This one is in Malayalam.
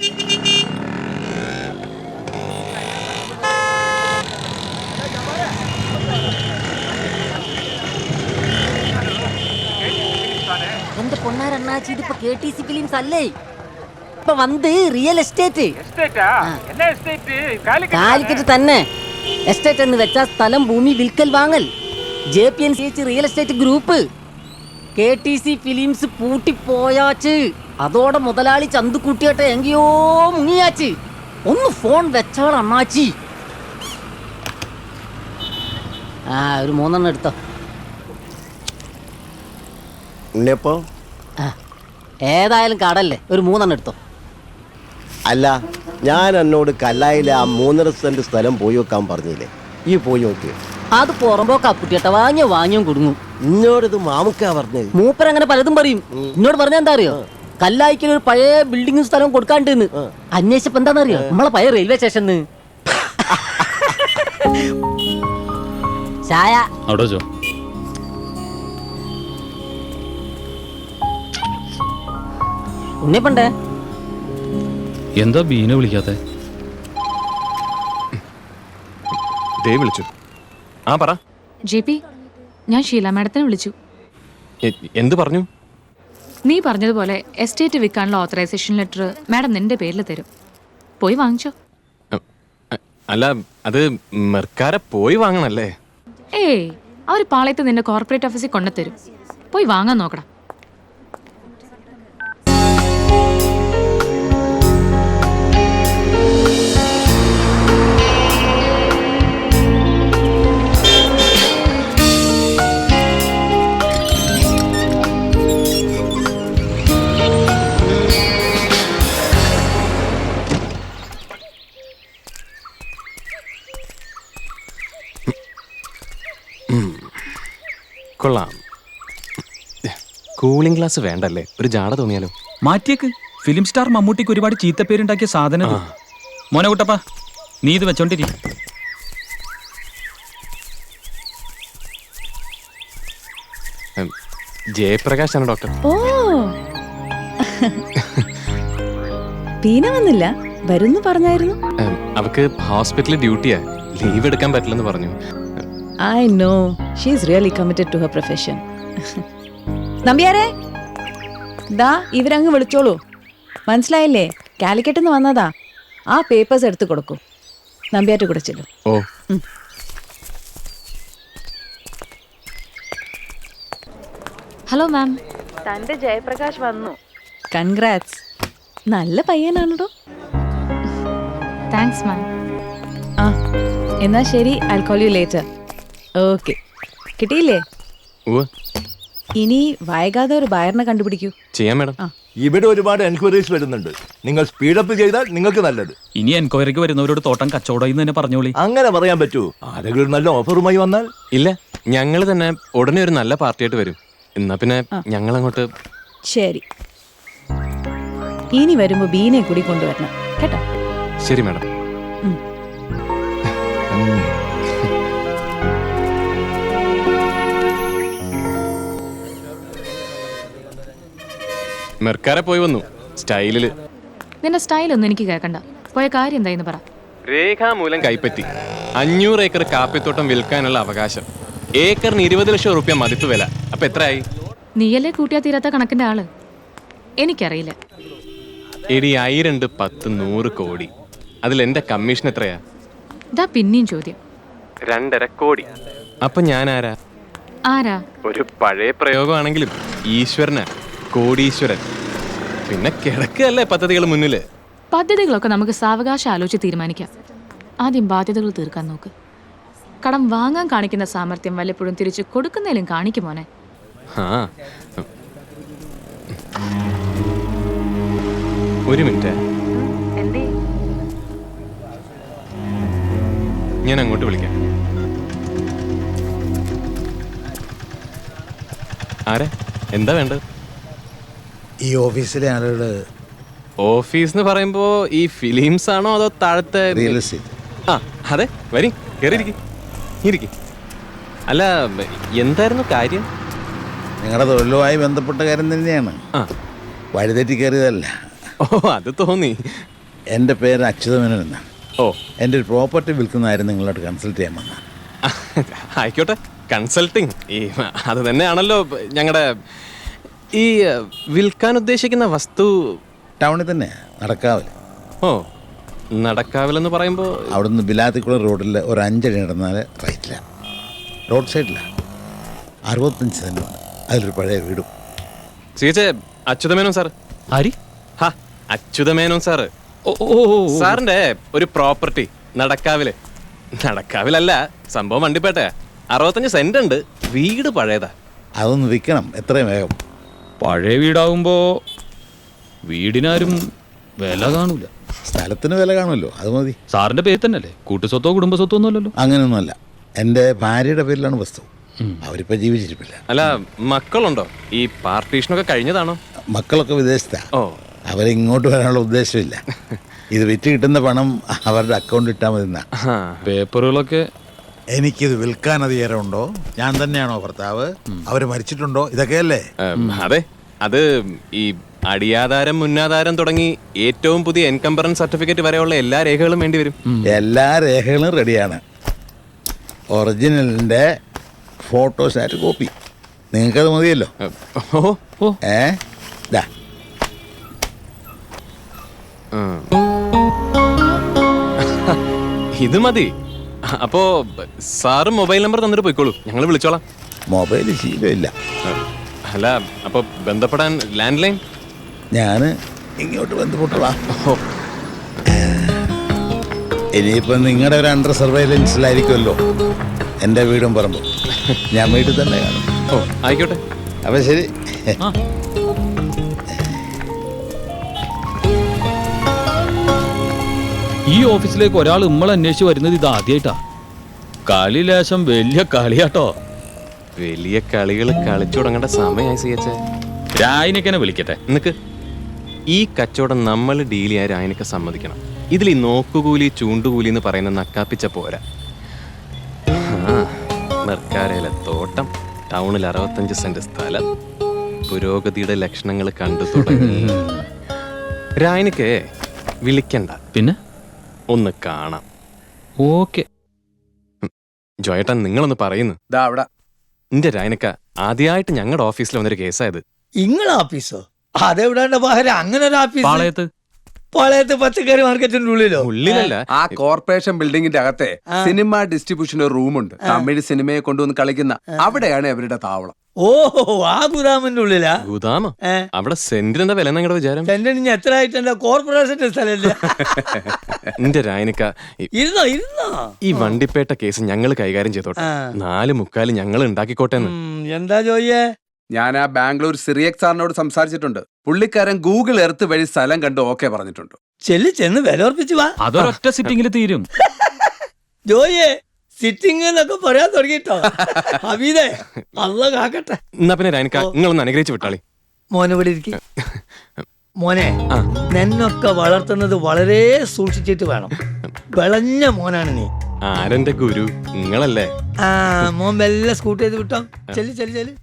എന്റെ പൊന്നാരണ്ണാച്ചി, ഇതിപ്പോ KTC ഫിലിംസ് അല്ലേ? ഇപ്പൊ വന്ന് റിയൽ എസ്റ്റേറ്റ് കാലിക്കറ്റ് തന്നെ. എസ്റ്റേറ്റ് എന്ന് വെച്ചാൽ സ്ഥലം, ഭൂമി വിൽക്കൽ വാങ്ങൽ. JPNCH real estate group. KTC films പൂട്ടിപ്പോയാച്ച്. അതോടെ മുതലാളി ചന്തുക്കുട്ടിയാട്ടെ എങ്കിയോ മുങ്ങിയാച്ച്. ഒന്ന് ഫോൺ വെച്ചാൽ അണ്ണാച്ചി. ഒരു 3 എടുത്തോ. ഉണ്ണിയപ്പോ ഏതായാലും കടല്ലേ, ഒരു 3 എടുത്തോ. അല്ല, ഞാൻ എന്നോട് കല്ലായിലെ ആ 3.5 സെന്റ് സ്ഥലം പോയി വെക്കാൻ പറഞ്ഞില്ലേ, ഈ പോയി നോക്കിയോ? അത് പുറമ്പോ കപ്പുട്ടിയട്ട വാങ്ങിയും കൊടുങ്ങും. ഇന്നോടിത് മാമുക്കാ പറഞ്ഞത്. മൂപ്പരങ്ങനെ പലതും പറയും. എന്നോട് പറഞ്ഞ എന്താ അറിയോ, കല്ലായിക്കൽ ഒരു പഴയ ബിൽഡിംഗും സ്ഥലവും കൊടുക്കാണ്ടെന്ന്. അന്വേഷിച്ചപ്പോ എന്താണെന്നറിയോ, നമ്മളെ പഴയ റെയിൽവേ സ്റ്റേഷന്. ചായ ഉണ്ണിയപ്പണ്ടേ? എന്താ ബീനെ വിളിക്കാത്തെ? വിളിച്ചു. ആ പറ. JP, ഞാൻ ഷീല മാഡത്തിനെ വിളിച്ചു. എന്ത് പറഞ്ഞു? നീ പറഞ്ഞതുപോലെ എസ്റ്റേറ്റ് വിൽക്കാനുള്ള ഓത്തറൈസേഷൻ ലെറ്റർ മാഡം നിന്റെ പേരിൽ തരും. പോയി വാങ്ങിച്ചോ. അല്ല, അത് മെർക്കാരെ പോയി വാങ്ങണല്ലേ? ഏയ്, അവർ പാളയത്ത് നിന്റെ കോർപ്പറേറ്റ് ഓഫീസിൽ കൊണ്ടുതരും. പോയി വാങ്ങാൻ നോക്കണം. കൊള്ളാം. കൂളിംഗ് ഗ്ലാസ് വേണ്ടല്ലേ? ഒരു ജാട തോന്നിയാലോ? മാറ്റിയേക്ക്. ഫിലിം സ്റ്റാർ മമ്മൂട്ടിക്ക് ഒരുപാട് ചീത്തപ്പേരുണ്ടാക്കിയ സാധനം. മോനെ കുട്ടപ്പ, നീ ഇത് വെച്ചോണ്ടിരി. ജയപ്രകാശ് ആണ് ഡോക്ടർ. ഓ, പീന വന്നില്ല, വരുന്നു പറഞ്ഞായിരുന്നു. അവക്ക് ഹോസ്പിറ്റലിൽ ഡ്യൂട്ടിയാ, ലീവ് എടുക്കാൻ പറ്റില്ലെന്ന് പറഞ്ഞു. I know. She is really committed to her profession. നമ്പ്യാരെ, ദാ ഇവരങ്ങ് വിളിച്ചോളൂ. മനസ്സിലായില്ലേ? കാലിക്കറ്റ് നിന്ന് വന്നതാ. ആ പേപ്പേഴ്സ് എടുത്തു കൊടുക്കൂ. നമ്പ്യാറ്റ് കൂടെ ചെല്ലു. ഓ. Hello ma'am. തന്റെ ജയപ്രകാശ് വന്നു. കൺഗ്രാറ്റ്സ്. നല്ല പയ്യനാണോ? Thanks ma'am. ആ, എന്നാ ശരി. I'll call you later. Okay. കിട്ടിയില്ലേ? ഇനി വൈകാതെ ഒരു ബയറിനെ കണ്ടുപിടിക്കൂ. ചെയ്യാം മാഡം. ഇവിടെ ഒരുപാട് എൻക്വയറീസ് വരുന്നുണ്ട്. നിങ്ങൾ സ്പീഡപ്പ് ചെയ്താൽ നിങ്ങൾക്ക് നല്ലത്. ഇനി എൻക്വയറിക്ക് വരുന്നവരോട് തോട്ടം കച്ചവടം തന്നെ പറഞ്ഞോളി. അങ്ങനെ പറയാൻ പറ്റൂ? ആരെങ്കിലും നല്ല ഓഫറുമായി വന്നാൽ? ഇല്ല, ഞങ്ങൾ തന്നെ ഉടനെ ഒരു നല്ല പാർട്ടിയായിട്ട് വരും. എന്നാ പിന്നെ ഞങ്ങൾ അങ്ങോട്ട്. ശരി, ഇനി വരുമ്പോ ബീനെ കൂടി കൊണ്ടുവരണം കേട്ടോ. ശരി മാഡം. മെർക്കാരെ പോയി വന്നു സ്റ്റൈലില്. നിന്റെ സ്റ്റൈലൊന്നും എനിക്ക് കേൾക്കണ്ട. പോയ കാര്യം എന്തായെന്ന് പറ. രേഖാമൂലം കൈപ്പറ്റി 500 ഏക്കർ കാപ്പിത്തോട്ടം വിൽക്കാനുള്ള അവകാശം. ഏക്കറിന് 20 ലക്ഷം റുപ്യ മതിപ്പ് വില. അപ്പൊ എത്രയായി? നീയല്ലേ കൂട്ടിയാ തീരാത്ത കണക്കിന്റെ ആള്. എനിക്കറിയില്ല. എടി, 2, 10, 100 കോടി. അതിൽ എന്റെ കമ്മീഷൻ എത്രയാ? ഇതാ പിന്നെയും ചോദ്യം. 2.5 കോടി. അപ്പൊ ഞാൻ ആരാ? ആരാ? ഒരു പഴയ പ്രയോഗമാണെങ്കിലും ഈശ്വരനാ, കോടീശ്വരൻ. പിന്നെ കിടക്കല്ലേ പദ്ധതികൾ മുന്നില്. പദ്ധതികളൊക്കെ നമുക്ക് സാവകാശം ആലോചിച്ച് തീരുമാനിക്കാം. ആദ്യം ബാധ്യതകൾ തീർക്കാൻ നോക്ക്. കടം വാങ്ങാൻ കാണിക്കുന്ന സാമർത്ഥ്യം വല്ലപ്പോഴും തിരിച്ചു കൊടുക്കുന്നതിലും കാണിക്കും മോനെ. ഒരു മിനിറ്റ്, ഞാൻ അങ്ങോട്ട് വിളിക്കാം. ആരെ? എന്താ വേണ്ടത്? ഈ ഓഫീസിലെ ആളുകള്. ഓഫീസ് എന്ന് പറയുമ്പോ ഈ ഫിലിംസ് ആണോ അതോ താഴത്തെ റിയൽ എസ്റ്റേറ്റ്? ആ അതെ, വരി, കേറിയിരിക്കും. അല്ല, എന്തായിരുന്നു കാര്യം? നിങ്ങളുടെ തൊഴിലുമായി ബന്ധപ്പെട്ട കാര്യം തന്നെയാണ്. വഴിതെറ്റി കയറിയതല്ല. ഓ, അത് തോന്നി. എൻ്റെ പേര് അച്യുതമേനോൻ എന്നാണ്. ഓ എൻ്റെ ഒരു പ്രോപ്പർട്ടി വിൽക്കുന്നതായിരുന്നു നിങ്ങളോട് കൺസൾട്ട് ചെയ്യാൻ വന്ന. ആയിക്കോട്ടെ, കൺസൾട്ടിങ് ഈ അത് തന്നെയാണല്ലോ ഞങ്ങളുടെ ഈ വിൽക്കാൻ ഉദ്ദേശിക്കുന്ന വസ്തു. ടൗണിൽ തന്നെ നടക്കാവില്ല. ഓ നടക്കാവില്ലെന്ന് പറയുമ്പോൾ അവിടുന്ന് ബിലാത്തിക്കുളം റോഡിൽ ഒരു 5 അടി നടന്നാൽ റൈറ്റിലാണ്. റോഡ് സൈഡിലാണ്. 65 സെൻറ്റുണ്ട്. അതിലൊരു പഴയ വീടും. ചേച്ചേ, അച്യുതമേനോൻ സാർ. ആരി? ഹാ, അച്യുതമേനോൻ സാറ്. ഓ ഓ ഓ, ഓ. സാറിന്റെ ഒരു പ്രോപ്പർട്ടി നടക്കാവിലല്ല, സംഭവം വണ്ടിപ്പേട്ട. 65 സെന്റ് ഉണ്ട്, വീട് പഴയതാ. അതൊന്ന് വിൽക്കണം എത്രയും വേഗം. പഴയ വീടാവുമ്പോ വീടിനാരും വില കാണൂല. സ്ഥലത്തിന് വില കാണുമല്ലോ, അത് മതി. സാറിന്റെ പേര് തന്നെയല്ലേ, കൂട്ടുസ്വത്തോ കുടുംബസ്വത്തോ ഒന്നുമല്ലല്ലോ. അങ്ങനെയൊന്നുമല്ല. എൻ്റെ ഭാര്യയുടെ പേരിലാണ് വസ്തു. അവരിപ്പോൾ ജീവിച്ചിരിപ്പില്ല. അല്ല, മക്കളുണ്ടോ? ഈ പാർട്ടീഷനൊക്കെ കഴിഞ്ഞതാണോ? മക്കളൊക്കെ വിദേശത്താണ്. ഓ അവരിങ്ങോട്ട് വരാനുള്ള ഉദ്ദേശമില്ല. ഇത് വിറ്റ് കിട്ടുന്ന പണം അവരുടെ അക്കൗണ്ട് ഇട്ടാൽ മതി എന്നാ. ആ, പേപ്പറുകളൊക്കെ എനിക്കിത് വിൽക്കാൻ അധികാരമുണ്ടോ? ഞാൻ തന്നെയാണോ ഭർത്താവ്? അവർ മരിച്ചിട്ടുണ്ടോ? ഇതൊക്കെയല്ലേ? അതെ, അത് ഈ അടിയാധാരം, മുന്നാധാരം തുടങ്ങി ഏറ്റവും പുതിയ എൻകംബറൻസ് സർട്ടിഫിക്കറ്റ് വരെയുള്ള എല്ലാ രേഖകളും വേണ്ടി വരും. എല്ലാ രേഖകളും റെഡിയാണ്. ഒറിജിനലിൻ്റെ ഫോട്ടോസ്റ്റാറ്റ് കോപ്പി. നിങ്ങൾക്കത് മതിയല്ലോ. ഓ ദാ ഇത് മതി. അപ്പോ സാറ് മൊബൈൽ നമ്പർ തന്നിട്ട് പോയിക്കോളൂ, ഞങ്ങൾ വിളിച്ചോളാം. മൊബൈൽ ശീലമില്ല. അല്ല, അപ്പൊ ബന്ധപ്പെടാൻ ലാൻഡ് ലൈൻ? ഞാൻ ഇങ്ങോട്ട് ബന്ധപ്പെട്ടോളാം. ഓ ഇനിയിപ്പം നിങ്ങളുടെ ഒരു അണ്ടർ സർവൈലൻസിലായിരിക്കുമല്ലോ എൻ്റെ വീടും പറമ്പും. ഞാൻ വീട്ടിൽ തന്നെ കാണും. ഓ ആയിക്കോട്ടെ. അപ്പം ശരി. ഈ ഓഫീസിലേക്ക് ഒരാൾ നമ്മളെ അന്വേഷിച്ച് വരുന്നത് ഇത് ആദ്യമായിട്ടാ. കളി ലേശം വലിയ കളിയാട്ടോ. വലിയ കളികൾ കളിച്ചു തുടങ്ങേണ്ട സമയമായി സിയച്ചേ. രായിനൊക്കെ വിളിക്കട്ടെ. നിനക്ക് ഈ കച്ചവടം നമ്മൾ ഡീൽ ചെയ്യാൻ രായനൊക്കെ സമ്മതിക്കണം. ഇതിൽ ഈ നോക്കുകൂലി ചൂണ്ടുകൂലി എന്ന് പറയുന്ന നക്കാപ്പിച്ച പോരാ. മെർക്കാരയിലെ തോട്ടം, ടൗണിൽ 65 സെന്റ് സ്ഥലം, പുരോഗതിയുടെ ലക്ഷണങ്ങൾ കണ്ടു തുടങ്ങി. രായനക്ക് വിളിക്കണ്ട, പിന്നെ ഒന്ന് കാണാം. ഓക്കെ. ജോയേട്ടൻ, നിങ്ങളൊന്ന് പറയുന്നു. എന്റെ രായനക്ക ആദ്യമായിട്ട് ഞങ്ങളുടെ ഓഫീസിൽ വന്നൊരു കേസായത്. ഇങ്ങളെ ഓഫീസോ? അതെവിടാണ്ട് പകരം അങ്ങനെ ഒരു ഓഫീസ് പാളയത്ത് പാളയത്ത് പച്ചക്കറി മാർക്കറ്റിന്റെ ഉള്ളിലോ? ഉള്ളിലല്ല, ആ കോർപ്പറേഷൻ ബിൽഡിംഗിന്റെ അകത്തെ സിനിമ ഡിസ്ട്രിബ്യൂഷൻ റൂമുണ്ട്. തമിഴ് സിനിമയെ കൊണ്ടുവന്ന് കളിക്കുന്ന അവിടെയാണ് അവരുടെ താവളം. ഓഹോ, ആ ഗുദാമിന്റെ ഉള്ളിലാ? ഗുദാമ? അവിടെ സെന്റിന് എന്താ വില നിങ്ങളുടെ വിചാരം? സെന്റിന് എത്ര ആയിട്ട് കോർപ്പറേഷന്റെ സ്ഥലല്ലേ? എന്റെ രായനക്ക, ഇരുന്നോ ഇരുന്നോ. ഈ വണ്ടിപ്പേട്ട കേസ് ഞങ്ങൾ കൈകാര്യം ചെയ്തോട്ടെ. 4 ഞങ്ങൾ ഉണ്ടാക്കിക്കോട്ടെ. എന്താ ചോയ്യേ? ഞാൻ ആ ബാംഗ്ലൂർ സിറിയക് സാറിനോട് സംസാരിച്ചിട്ടുണ്ട്. പുള്ളിക്കാരൻ ഗൂഗിൾ എർത്ത് വഴി സ്ഥലം കണ്ട് ഓക്കെ പറഞ്ഞിട്ടുണ്ട്. ചെന്ന് വില ഉറപ്പിച്ചു വാ. അതൊരൊറ്റ സിറ്റിംഗിൽ തീരും. ജോയേ, സിറ്റിംഗ് എന്നൊക്കെ പറയാൻ തുടങ്ങിട്ടോ. അബീദേ, അള്ള കാക്കട്ടെ. എന്നാ പിന്നെ രായനക്ക, നിങ്ങളൊന്ന് അനുഗ്രഹിച്ചു വിട്ടാളി. മോനെ ഇവിടെ ഇരിക്കും. മോനെ, നിന്നൊക്കെ വളർത്തുന്നത് വളരെ സൂക്ഷിച്ചിട്ട് വേണം. വിളഞ്ഞ മോനാണ് നീ. ആരെന്റെ ഗുരു? നിങ്ങളല്ലേ? മോൻ മെല്ലെ സ്കൂട്ട് ചെയ്ത് വിട്ടോ. ചെല്ലു ചെല്ലു ചെല്ലു.